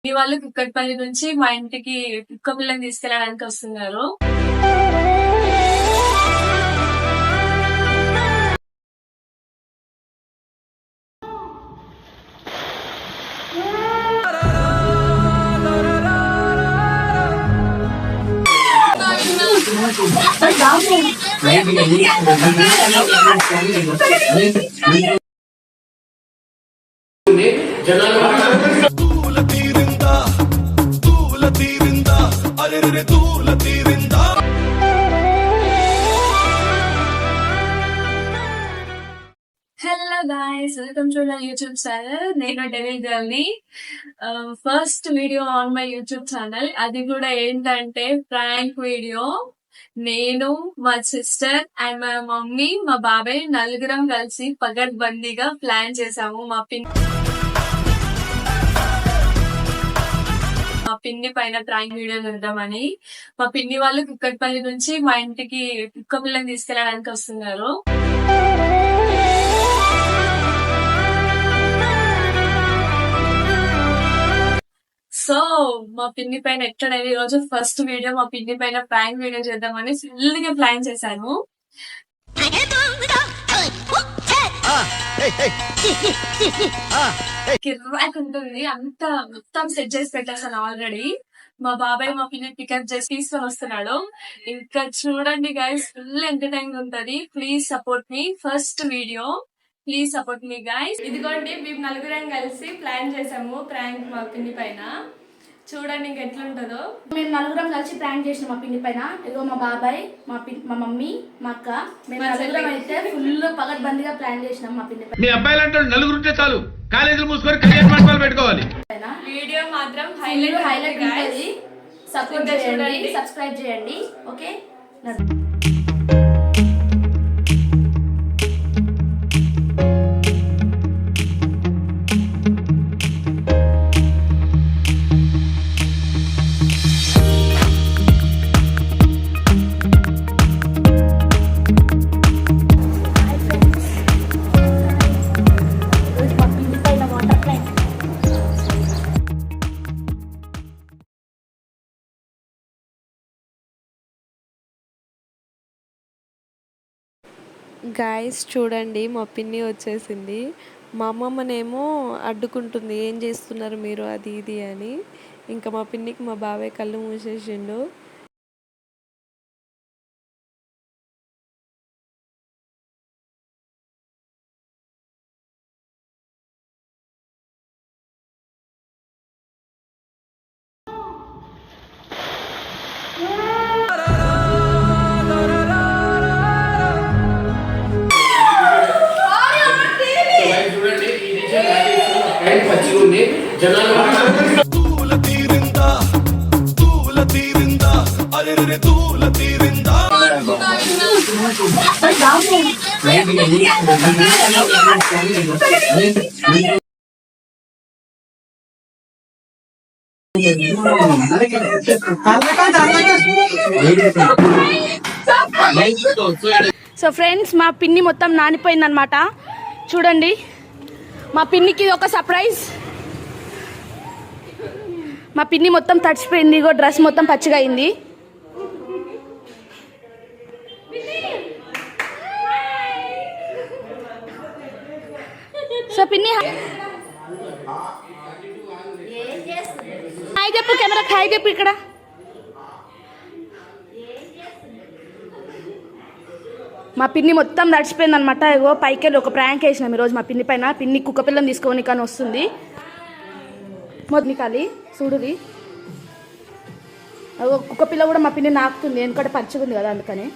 మీ వాళ్ళు కుక్కట్పల్లి నుంచి మా ఇంటికి కుక్క పిల్లని తీసుకెళ్ళడానికి వస్తున్నారు. Hello guys, welcome to my YouTube channel. నేను డెవిల్ గర్ల్ని. First video on my YouTube channel. అది కూడా ఏంటంటే ప్రాంక్ వీడియో. నేను, మా సిస్టర్ అండ్ మా మమ్మీ, మా బాబాయ్ నలుగురం కలిసి పగడ్బందీగా ప్లాన్ చేసాము మా పిన్ని పైన ప్రాంక్ వీడియో చేద్దామని. మా పిన్ని వాళ్ళు కుక్కట్పల్లి నుంచి మా ఇంటికి కుక్క పిల్లని తీసుకెళ్ళడానికి వస్తున్నారు. సో మా పిన్ని పైన ఎక్కడైనా ఈ రోజు ఫస్ట్ వీడియో మా పిన్ని పైన ప్రాంక్ వీడియో చేద్దామని ఫుల్ గా ప్లాన్ చేశాను. కిర్రాక్ ఉంటుంది, అంత మొత్తం సెట్ చేసి పెట్టేసాను ఆల్రెడీ. మా బాబాయ్ మా పిన్ని పికప్ చేసి తీసుకొని వస్తున్నాడు. ఇంకా చూడండి గైస్, ఫుల్ ఎంటర్టైనింగ్ ఉంటది. Please support me. First video, please support me guys. ఇదిగోండి, మేము నలుగురం కలిసి ప్లాన్ చేసాము ప్రాంక్ మా పిన్ని పైన. చూడండి ఇంక ఎట్లుంటుందో. మేము నలుగురం కలిసి ప్రాంక్ చేసినాం మా పిన్ని పైన. ఇదిగో మా బాబాయ్, మా మమ్మీ, మా అక్క, మేము నలుగురం అయితే ఫుల్ పగడ్బందీగా ప్లాన్ చేసినాం మా పిన్ని పైన. మీ అబ్బాయిలు అంటే నలుగురుంటే చాలు, కాలేజీలు మూసుకొని కళ్యాణ మండపాలు పెట్టుకోవాలి. వీడియో మాత్రం హైలైట్ ఉంటుంది. సపోర్ట్ చేయండి, సబ్స్క్రైబ్ చేయండి. ఓకే. గాయస్ చూడండి, మా పిన్ని వచ్చేసింది. మా అమ్మమ్మనేమో అడ్డుకుంటుంది, ఏం చేస్తున్నారు మీరు అది ఇది అని. ఇంకా మా పిన్నికి మా బాబాయ్ కళ్ళు మూసేసిండు. సో ఫ్రెండ్స్, మా పిన్ని మొత్తం నానిపోయింది అనమాట. చూడండి, మా పిన్నికి ఒక సర్ప్రైజ్. మా పిన్ని మొత్తం తడిచిపోయింది, ఇగో డ్రెస్ మొత్తం పచ్చిగా అయింది. సో పిన్ని హాయ్ చెప్పు, కెమెరా హాయ్ చెప్పు. ఇక్కడ మా పిన్ని మొత్తం నడిచిపోయింది అనమాట. ఇగో పైకి వెళ్ళి ఒక ప్రాంక్ వేసినాం ఈరోజు మా పిన్ని పైన. పిన్ని కుక్క పిల్లని తీసుకొని కానీ వస్తుంది మొదటి కాలి చూడుది. కుక్క పిల్ల కూడా మా పిన్ని నాకుతుంది, ఎందుకంటే పచ్చిగా ఉంది కదా అందుకని.